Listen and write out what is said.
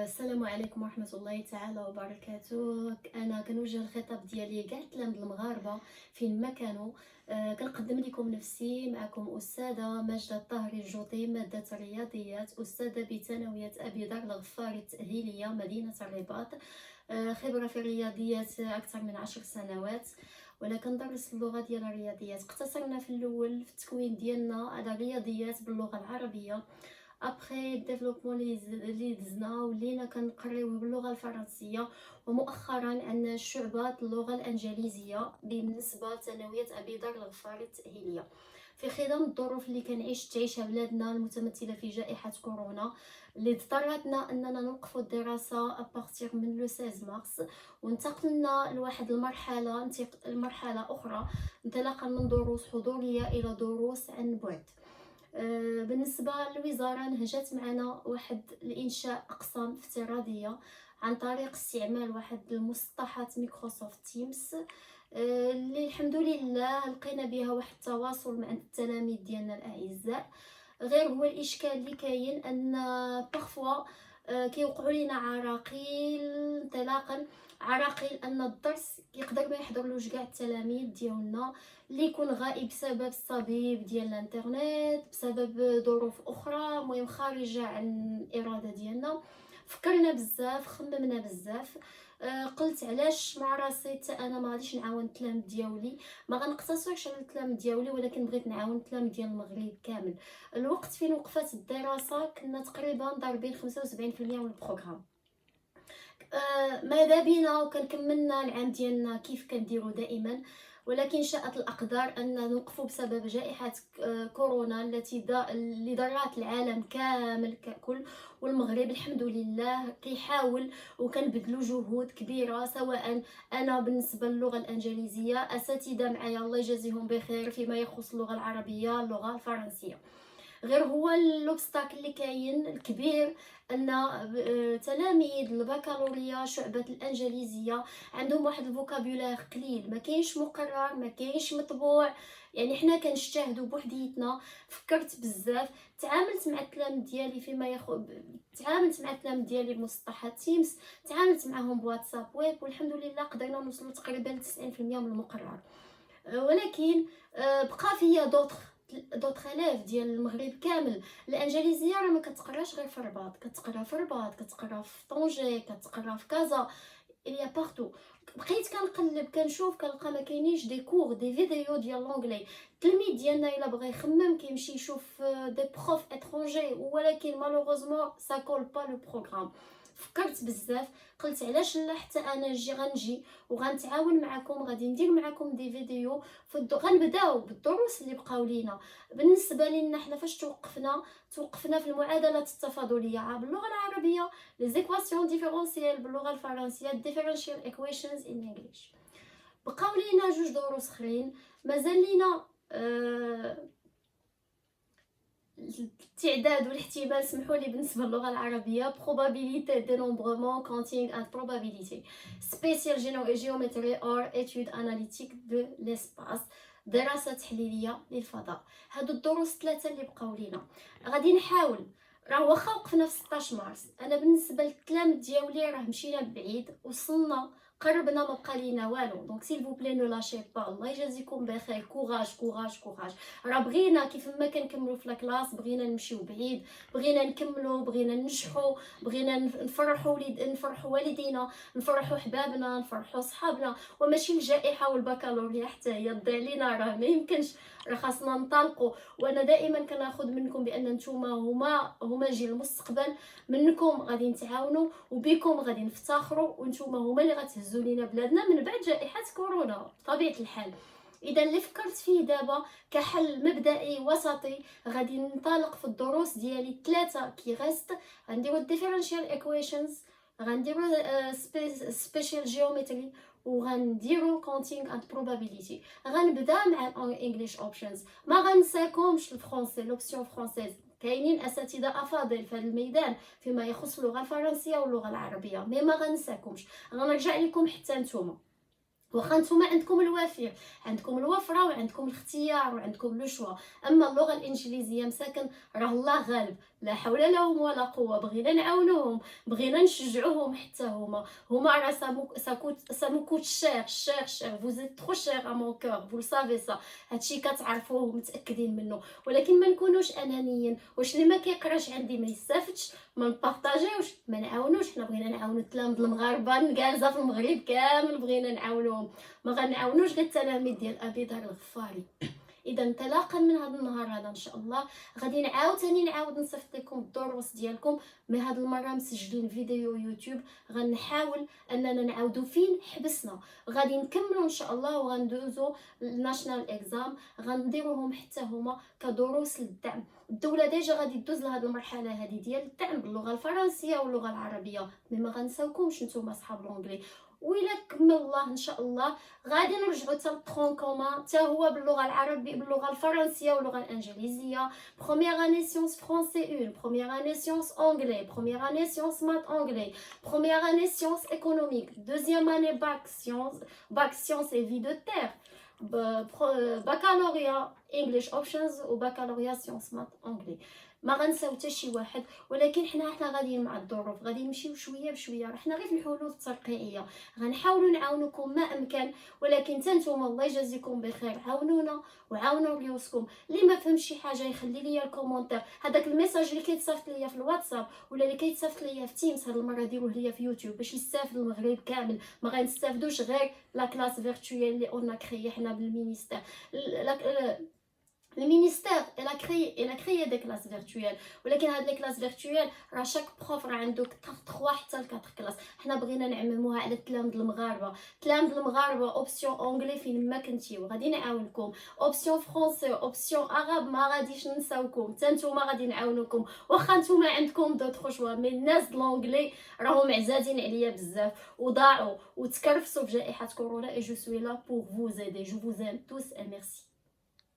السلام عليكم ورحمة الله تعالى وبركاته. أنا كنوجه الخطاب ديالي لكاع التلاميذ المغاربة فين ما كانوا. كنقدم لكم نفسي معكم أستاذة ماجدة الطاهري الجوطي، مادة الرياضيات، أستاذة بثانوية أبي ذر الغفاري التأهيلية مدينة الرباط. خبرة في الرياضيات أكثر من 10 سنوات، ولا كندرس اللغة ديال الرياضيات. اقتصرنا في الأول في التكوين ديالنا على الرياضيات باللغة العربية. ابخي ديفلوبمون اللي دزنا ولينا كنقريوه باللغه الفرنسيه، ومؤخرا عندنا الشعبات اللغه الانجليزيه بالنسبه لثانويه ابي ذر الغفاري التاهيليه. في خضم الظروف اللي تعيشها بلادنا المتمثله في جائحه كورونا، اللي اضطرتنا اننا نوقفوا الدراسه ابارتيغ من لو 16 مارس، وانتقلنا لواحد المرحله اخرى، انطلاقا من دروس حضوريه الى دروس عن بعد. بالنسبه للوزاره نهجت معنا واحد الانشاء اقسام افتراضيه عن طريق استعمال واحد المصطلحات مايكروسوفت تيمز، اللي الحمد لله لقينا بها واحد التواصل مع التلاميذ ديالنا الاعزاء. غير هو الاشكال اللي كاين ان بارفوا كيوقعوا لينا عراقيل، انطلاقا عراقيل ان الدرس يقدر ما يحضرلوش كاع التلاميذ ديالنا، اللي يكون غائب بسبب الصبيب ديال الانترنت، بسبب ظروف اخرى مهم خارجه عن الاراده ديالنا. فكرنا بزاف، خممنا بزاف. قلت علاش مع راسي حتى انا ما غاديش نعاون التلاميذ ديالي، ما غنقتصرش على التلاميذ ديالي، ولكن بغيت نعاون التلاميذ ديال المغرب كامل. الوقت فين وقفت الدراسه كنا تقريبا ضاربين 75% من البروغرام. ماذا بينا وكنكملنا العام ديالنا كيف كنديروا دائما، ولكن شاءت الاقدار ان نوقفوا بسبب جائحه كورونا اللي ضرات العالم كامل ككل. والمغرب الحمد لله كيحاول وكنبذلوا جهود كبيره، سواء انا بالنسبه للغه الانجليزيه اساتذه معايا الله يجازيهم بخير فيما يخص اللغه العربيه اللغه الفرنسيه. غير هو الاوبستاكل اللي كاين الكبير ان تلاميذ البكالوريا شعبة الانجليزيه عندهم واحد الفوكابولار قليل، ما كاينش مقرر، ما كاينش مطبوع. يعني حنا كنجتهدوا بوحديتنا. فكرت بزاف، تعاملت مع التلاميذ ديالي تعاملت مع التلاميذ ديالي بمصطلحات تيمز، تعاملت معهم بواتساب ويب، والحمد لله قدرنا نوصلوا تقريبا 90% من المقرر. ولكن بقى فيا دوطخ الاف ديال المغرب كامل. الانجليزيه راه ما كتقراش غير في الرباط، كتقرا في الرباط، كتقرا في طنجة، كتقرا في كازا، اليا بارتو. بقيت كنقلب كنشوف كنلقى ما كاينينش دي كور دي فيديو ديال لونجلي. التلميذ ديالنا الا بغى يخمم كيمشي يشوف دي بروف اترونجي، ولكن مالوغوزمون سا كول با لو بروغرام. فكرت بزاف، قلت علاش لا حتى انا غنجي وغنتعاون معكم، غادي ندير معكم دي فيديو غنبداو بالدروس اللي بقاو لينا. بالنسبه لنا حنا فاش توقفنا في المعادلات التفاضليه باللغه العربيه، لي زيكواسيون ديفيرونسيال باللغه الفرنسيه، ديفيرنشيال ايكويشنز ان انجليش. بقاو لينا جوج دروس اخرين، مازال لينا التعداد والاحتمال. سمحوا لي بالنسبه للغه العربيه probabilité dénombrement counting and probability spatial geometry or étude analytique de l'espace، دراسه تحليليه للفضاء. هادو الدروس ثلاثه اللي بقاو لينا. غادي نحاول، راه واخا وقفنا في 16 مارس، انا بالنسبه للتلاميذ ديالي راه مشينا بعيد، وصلنا قربنا، ما بقى لينا والو. دونك سيل فو بلي نو لاشي با، الله يجازيكم بخير، كوراج كوراج كوراج. راه بغينا كيف ما كنكملوا في الكلاس، بغينا نمشيو بعيد، بغينا نكملوا، بغينا ننجحوا، بغينا نفرحوا والدينا، نفرحوا حبابنا، نفرحوا صحابنا. وماشي الجائحه والبكالوريا حتى هي تضيع لينا، راه ما يمكنش، راه خاصنا ننطلقوا. وانا دائما كناخذ منكم بان نتوما هما جيل المستقبل، منكم غادي نتعاونوا وبكم غادي نفتخروا، وانتوما هما اللي غتهزوا لينا بلادنا من بعد جائحه كورونا بطبيعه الحال. اذا اللي فكرت فيه دابا كحل مبدئي وسطي، غادي ننطلق في الدروس ديالي ثلاثه كي غاست. غنديروا الديفرنشيال ايكويشنز، غنديروا سبيشال جيومتري، وغنديروا كونتينغ اند بروبابيليتي. غنبدا مع الانجليش اوبشنز، ما غنساكمش الفرونسي لوبسيون فرونسيز. كاينين اساتذه افاضل في هذا الميدان فيما يخص اللغه الفرنسيه واللغه العربيه، مي ما غنساكمش، غنرجع لكم حتى نتوما. واخا نتوما عندكم الوفير، عندكم الوفره، وعندكم الاختيار، وعندكم لو شوا. اما اللغه الانجليزيه مساكن راه الله غالب، لا حول لهم ولا قوة، بغينا نعاونوهم، بغينا نشجعوهم حتى هما راه ça nous coûte cher vous êtes trop cher à mon cœur vous le savez ça. هادشي كتعرفوه ومتأكدين منه، ولكن ما نكونوش انانيين. واش اللي ما كيقراش عندي ما يستافدش؟ ما نبارطاجيوش، ما نعاونوش. حنا بغينا نعاونو التلاميذ المغاربه النكازه في المغرب كامل، بغينا نعاونوهم، ما غنعاونوش غير التلاميذ ديال ابي دار الغفاري. اذا انطلاقا من هذا النهار هذا ان شاء الله غادي نعاود نصيفط لكم الدروس ديالكم، مي هاد المره مسجلين فيديو يوتيوب. غنحاول اننا نعاودو فين حبسنا، غادي نكملوا ان شاء الله وغندوزو الناشونال اكزام، غنديروهم حتى هما كدروس للدعم. الدوله ديجا غادي دوز لهاد المرحله هذه ديال الدعم باللغه الفرنسيه واللغه العربيه، مي ما غنساوكمش نتوما صحاب لونجلي. وإلا كمل الله ان شاء الله غادي نرجعوا حتى للطرون كومان حتى هو باللغه العربيه باللغه الفرنسيه واللغه الانجليزيه. بروميير اني سيونس فرونسي 1، بروميير اني سيونس اونغلي، بروميير اني سيونس مات اونغلي، بروميير اني سيونس ايكونوميك، دوزيام اني باك سيونس اي في دو تير، بكالوريا انجليش اوبشنز وبكالوريا سيونس مات اونغلي. ما غنساو حتى شي واحد، ولكن حنا غاديين مع الظروف، غادي نمشيو شويه بشويه. راه حنا غير في الحلول الترقيعيه، غنحاولوا نعاونكم ما امكن، ولكن حتى نتوما الله يجازيكم بخير عاونونا وعاونوا ريوسكم. اللي ما فهم شي حاجه يخلي لي الكومونتير، هذاك الميساج اللي كيتصيفط ليا في الواتساب ولا اللي كيتصيفط ليا في تيمز هاد المره ديروه ليا في يوتيوب باش يستافد المغرب كامل. ما غنستافدوش غير لا كلاس فيرتويال اللي اون كريي حنا بالمينيستير. Le ministère elle a créé des classes virtuelles، ولكن هاد لي كلاس فيرتويال راه شاك بروف راه عنده 3 حتى ل 4 كلاس. حنا بغينا نعمموها على التلاميذ المغاربه. التلاميذ المغاربه اوبسيون اونغلي فين ما كنتيو غادي نعاونكم، اوبسيون فرونسي، اوبسيون عرب ما غاديش ننساوكم، حتى نتوما غادي نعاونوكم. واخا نتوما عندكم دوطخ شوا، مي الناس لونغلي راهم عزازين عليا بزاف وضاعوا وتكرفسوا بجائحه كورونا. اي جو سوي لا بور فوز ايدي. جو فوز ام توس اي ميرسي.